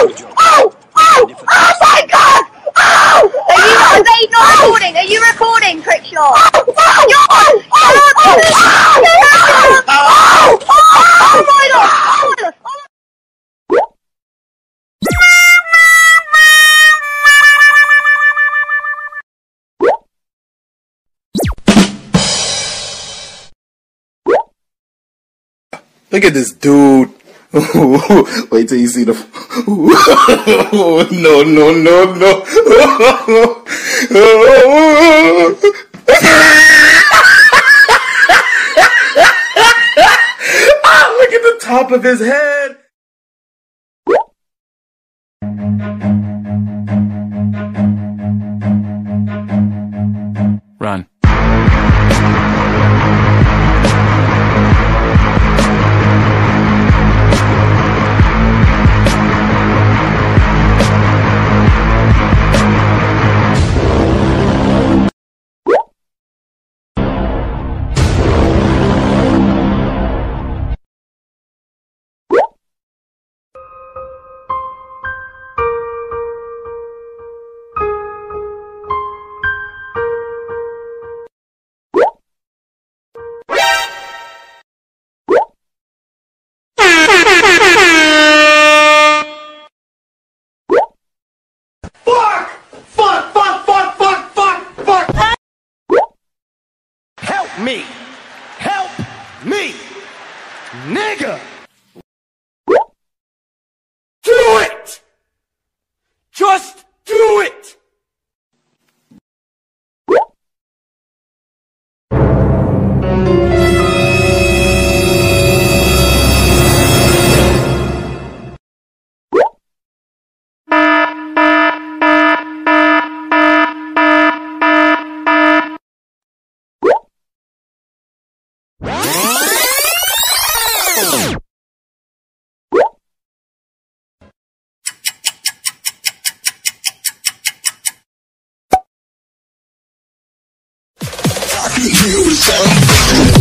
Oh my god! Are they not recording? Are you recording, Crickshaw? Oh my god! Look at this dude. Wait till you see the. No, no, no, no. Look at the top of his head. Run. Me. Help me, nigga. Do it. Just do it. You sound